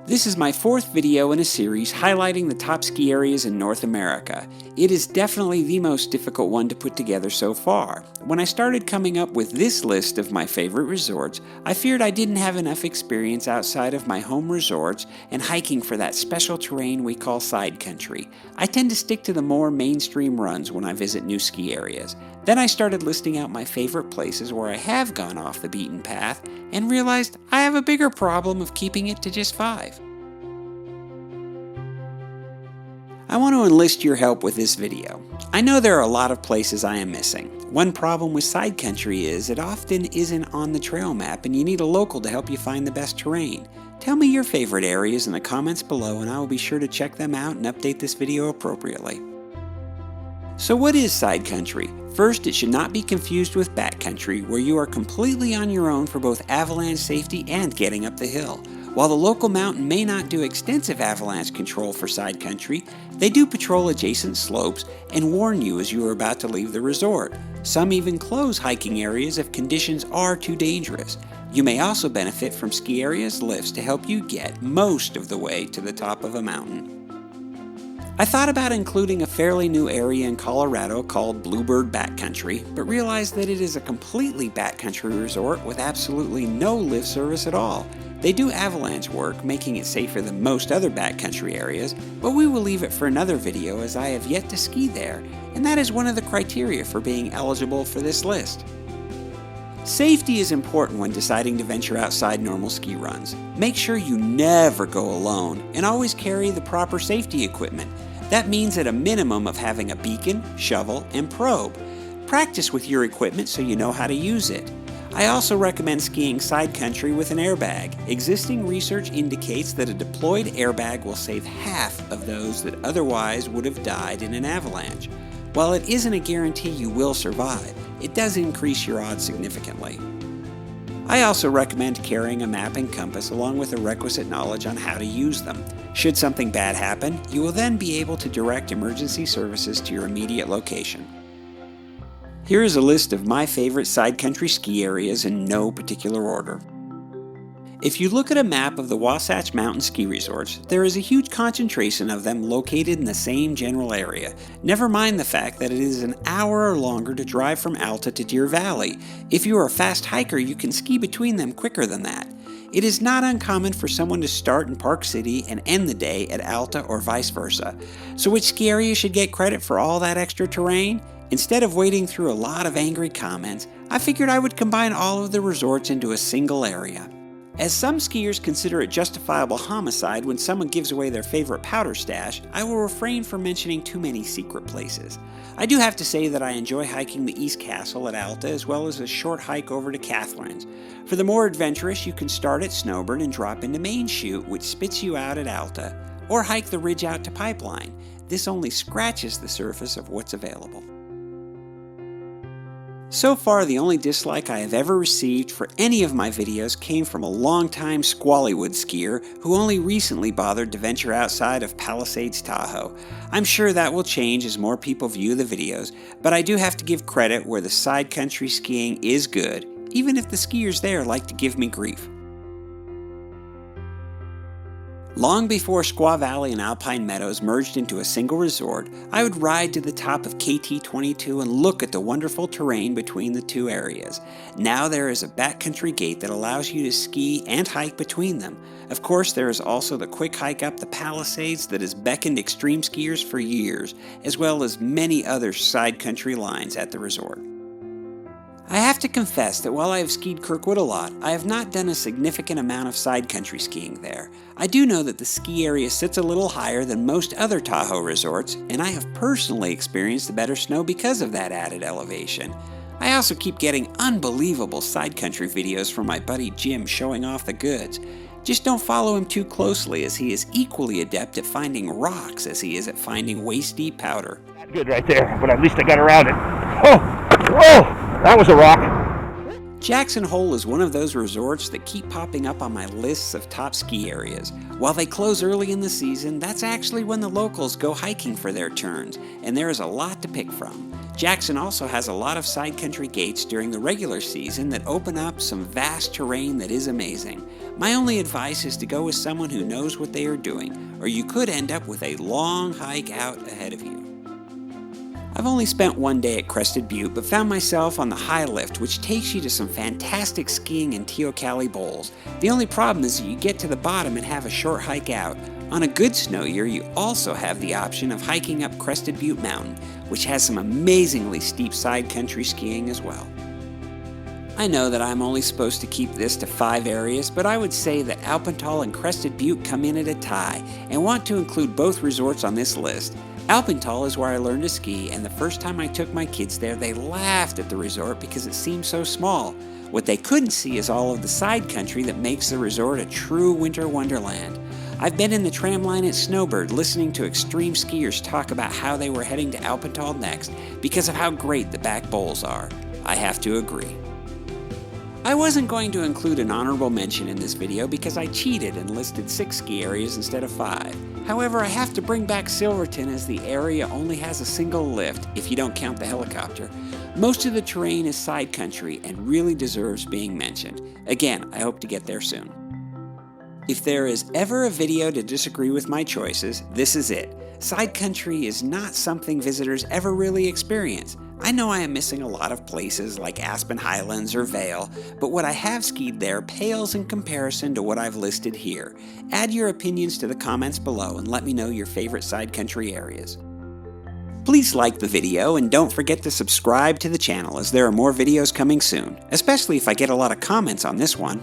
This is my fourth video in a series highlighting the top ski areas in North America. It is definitely the most difficult one to put together so far. When I started coming up with this list of my favorite resorts, I feared I didn't have enough experience outside of my home resorts and hiking for that special terrain we call Sidecountry. I tend to stick to the more mainstream runs when I visit new ski areas. Then I started listing out my favorite places where I have gone off the beaten path and realized I have a bigger problem of keeping it to just 5. I want to enlist your help with this video. I know there are a lot of places I am missing. One problem with Sidecountry is it often isn't on the trail map and you need a local to help you find the best terrain. Tell me your favorite areas in the comments below and I will be sure to check them out and update this video appropriately. So what is Sidecountry? First, it should not be confused with backcountry, where you are completely on your own for both avalanche safety and getting up the hill. While the local mountain may not do extensive avalanche control for Sidecountry, they do patrol adjacent slopes and warn you as you are about to leave the resort. Some even close hiking areas if conditions are too dangerous. You may also benefit from ski areas lifts to help you get most of the way to the top of a mountain. I thought about including a fairly new area in Colorado called Bluebird Backcountry, but realized that it is a completely backcountry resort with absolutely no lift service at all. They do avalanche work, making it safer than most other backcountry areas, but we will leave it for another video as I have yet to ski there, and that is one of the criteria for being eligible for this list. Safety is important when deciding to venture outside normal ski runs. Make sure you never go alone and always carry the proper safety equipment. That means at a minimum of having a beacon, shovel, and probe. Practice with your equipment so you know how to use it. I also recommend skiing Sidecountry with an airbag. Existing research indicates that a deployed airbag will save half of those that otherwise would have died in an avalanche. While it isn't a guarantee you will survive, it does increase your odds significantly. I also recommend carrying a map and compass along with the requisite knowledge on how to use them. Should something bad happen, you will then be able to direct emergency services to your immediate location. Here is a list of my favorite Sidecountry ski areas in no particular order. If you look at a map of the Wasatch Mountain ski resorts, there is a huge concentration of them located in the same general area. Never mind the fact that it is an hour or longer to drive from Alta to Deer Valley. If you are a fast hiker, you can ski between them quicker than that. It is not uncommon for someone to start in Park City and end the day at Alta or vice versa. So which ski area should get credit for all that extra terrain? Instead of wading through a lot of angry comments, I figured I would combine all of the resorts into a single area. As some skiers consider it justifiable homicide when someone gives away their favorite powder stash, I will refrain from mentioning too many secret places. I do have to say that I enjoy hiking the East Castle at Alta as well as a short hike over to Catherine's. For the more adventurous, you can start at Snowbird and drop into Main Chute, which spits you out at Alta, or hike the ridge out to Pipeline. This only scratches the surface of what's available. So far, the only dislike I have ever received for any of my videos came from a longtime Squallywood skier who only recently bothered to venture outside of Palisades, Tahoe. I'm sure that will change as more people view the videos, but I do have to give credit where the Sidecountry skiing is good, even if the skiers there like to give me grief. Long before Squaw Valley and Alpine Meadows merged into a single resort, I would ride to the top of KT22 and look at the wonderful terrain between the two areas. Now there is a backcountry gate that allows you to ski and hike between them. Of course, there is also the quick hike up the Palisades that has beckoned extreme skiers for years, as well as many other Sidecountry lines at the resort. I have to confess that while I have skied Kirkwood a lot, I have not done a significant amount of Sidecountry skiing there. I do know that the ski area sits a little higher than most other Tahoe resorts, and I have personally experienced the better snow because of that added elevation. I also keep getting unbelievable Sidecountry videos from my buddy Jim showing off the goods. Just don't follow him too closely as he is equally adept at finding rocks as he is at finding waist-deep powder. Good right there, but at least I got around it. Oh! That was a rock. Jackson Hole is one of those resorts that keep popping up on my lists of top ski areas. While they close early in the season, that's actually when the locals go hiking for their turns, and there is a lot to pick from. Jackson also has a lot of side country gates during the regular season that open up some vast terrain that is amazing. My only advice is to go with someone who knows what they are doing, or you could end up with a long hike out ahead of you. I've only spent one day at Crested Butte, but found myself on the high lift, which takes you to some fantastic skiing in Teocalli Bowls. The only problem is that you get to the bottom and have a short hike out. On a good snow year, you also have the option of hiking up Crested Butte Mountain, which has some amazingly steep side country skiing as well. I know that I'm only supposed to keep this to 5 areas, but I would say that Alpental and Crested Butte come in at a tie, and want to include both resorts on this list. Alpental is where I learned to ski, and the first time I took my kids there, they laughed at the resort because it seemed so small. What they couldn't see is all of the side country that makes the resort a true winter wonderland. I've been in the tram line at Snowbird listening to extreme skiers talk about how they were heading to Alpental next because of how great the back bowls are. I have to agree. I wasn't going to include an honorable mention in this video because I cheated and listed 6 ski areas instead of 5. However, I have to bring back Silverton as the area only has a single lift, if you don't count the helicopter. Most of the terrain is side country and really deserves being mentioned. Again, I hope to get there soon. If there is ever a video to disagree with my choices, this is it. Side country is not something visitors ever really experience. I know I am missing a lot of places like Aspen Highlands or Vail, but what I have skied there pales in comparison to what I've listed here. Add your opinions to the comments below and let me know your favorite side country areas. Please like the video and don't forget to subscribe to the channel as there are more videos coming soon, especially if I get a lot of comments on this one.